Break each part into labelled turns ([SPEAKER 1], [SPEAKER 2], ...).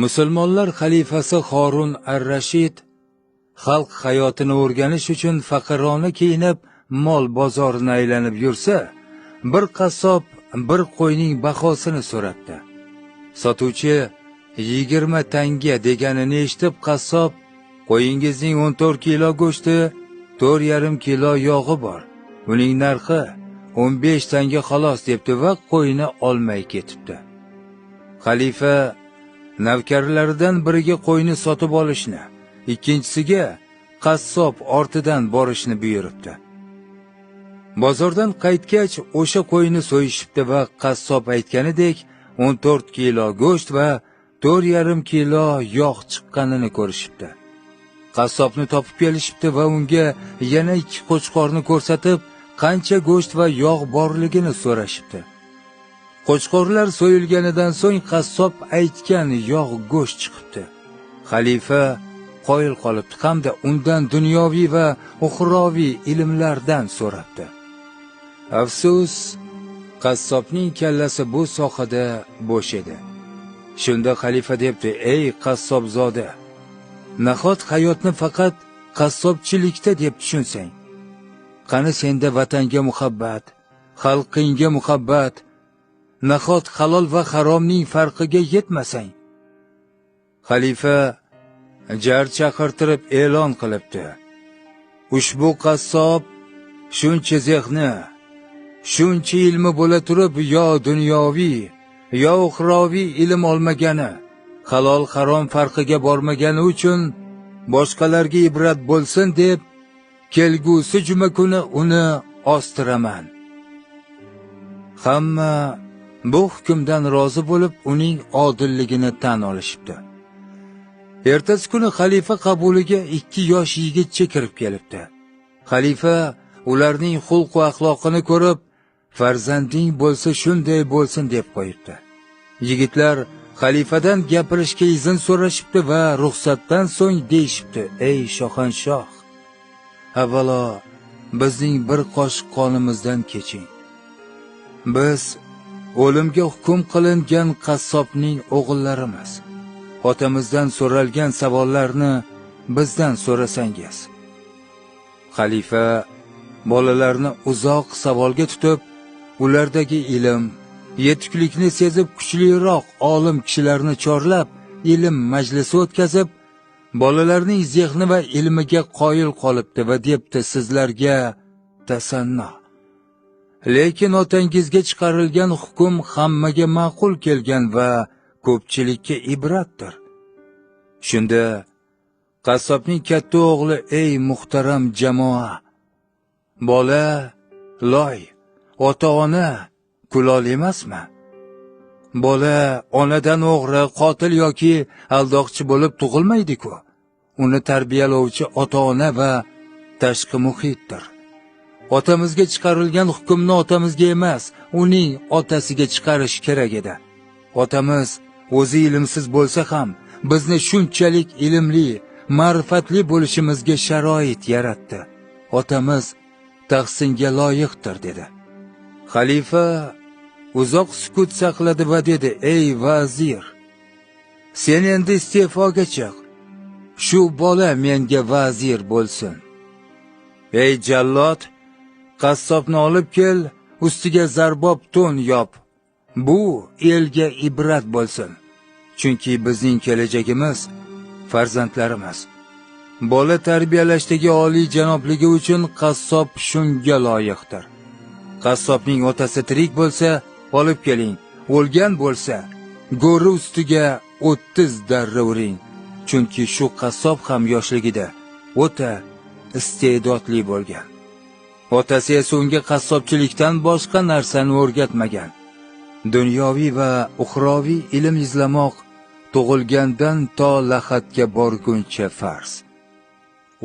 [SPEAKER 1] Musulmonlar xalifasi Harun ar-Rashid xalq hayotini o'rganish uchun faqirona kiyinib, mol bozorini aylanib yursa, bir qassob bir qo'yning bahosini so'rabdi. Sotuvchi 20 tanga deganini eshitib, qassob, qo'yingizning 14 kilo go'shti, 4,5 kilo yog'i bor. Uning narxi 15 tanga xolos debdi va qo'yni olmay ketibdi. Xalifa navkarlaridan biriga qo'yni sotib olishni, ikkinchisiga qassob ortidan borishni buyuribdi. Bozordan qaytgach, o'sha qo'yni so'yishibdi va qassob aytganidek 14 kilo go'sht va 4,5 kilo yog' chiqqanini ko'rishibdi. Qassobni topib kelishibdi va unga yana 2 qo'chqorni ko'rsatib, qancha go'sht va yog' borligini so'rashibdi. Qo'chqorlar so'yilganidan so'ng qassob aytgan yog' go'sht chiqibdi. Xalifa qoyil qolibdi hamda undan dunyoviy va uxroviy ilmlardan so'rabdi. Afsus, qassobning kallasi bu sohada bo'sh edi. Shunda xalifa debdi: "Ey qassobzoda, nahot hayotni faqat qassobchilikda deb tushunsang? Qani senda vatanga muhabbat, xalqingga muhabbat, nahot halol va haromning farqiga yetmasang?" Xalifa jar chaqirtirib e'lon qilibdi: "Ushbu qassob shuncha zehni, shuncha ilmi bo'la turib, yo dunyoviy, yo uxroviy ilm olmagani, halol harom farqiga bormagani uchun boshqalarga ibrat bo'lsin deb, kelgusi juma kuni uni ostiraman." Hamma bu hukmdan rozi bo'lib, uning odilligini tan olishibdi. Ertasi kuni xalifa qabuliga 2 yosh yigitcha kirib kelibdi. Xalifa ularning xulq va axloqini ko'rib, farzanding bo'lsa shunday bo'lsin deb qo'yibdi. Yigitlar xalifadan gapirishga izn so'rashibdi va ruxsatdan so'ng deyishibdi: "Ey shohanshoh, avvalo bizning bir qoshiq qonimizdan keching. Biz o'limga hukm qilingan qassobning o'g'illarimiz. Otamizdan so'ralgan savollarni bizdan so'rasangiz." Xalifa bolalarni uzoq savolga tutib, ulardagi ilm, yetuklikni sezib kuchliroq olim kishilarni chorlab, ilm majlisi o'tkazib, bolalarning zehni va ilmiga qoyil qolibdi va debdi: "Sizlarga tasanno. Lekin otangizga chiqarilgan hukm hammaga ma'qul kelgan va ko'pchilikka ibratdir." Shunda qassobning katta o'g'li: "Ey muhtaram jamoa, bola loy, ota-ona kulol emasmi? Bola onadan o'g'ri, qotil yoki aldoqchi bo'lib tug'ilmaydi-ku. Uni tarbiyalovchi ota-ona va tashqi muhitdir. Otamizga chiqarilgan hukmni otamizga emas, uning otasiga chiqarish kerak edi. Otamiz o'zi ilmsiz bo'lsa ham bizni shunchalik ilmli, ma'rifatli bo'lishimizga sharoit yaratdi. Otamiz tahsinga loyiqdir" dedi. Xalifa uzoq sukut saqladi va dedi: "Ey vazir, sen endi iste'foga chiq. Shu bola menga vazir bo'lsin. Ey jallod, qassobni olib kel, ustiga zarbob to'n yop. Bu elga ibrat bo'lsin. Chunki bizning kelajagimiz farzandlarimiz. Bola tarbiyalashdagi oliy janobligi uchun qassob shunga loyiqdir. Qassobning otasi tirik bo'lsa, olib keling. O'lgan bo'lsa, go'ri ustiga 30 darra uring. Chunki shu qassob ham yoshligida o'ta iste'dodli bo'lgan. Otasi esa unga qassobchilikdan boshqa narsani o'rgatmagan. Dunyoviy va uxroviy ilm izlamoq tug'ilgandan to lahatga borguncha farz.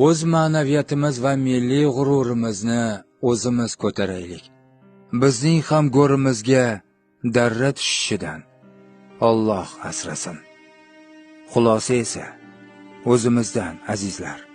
[SPEAKER 1] O'z ma'naviyatimiz va milliy g'ururimizni o'zimiz ko'taraylik. Bizning ham go'rimizga darra tushishidan Alloh asrasin. Xulosa esa o'zimizdan, azizlar.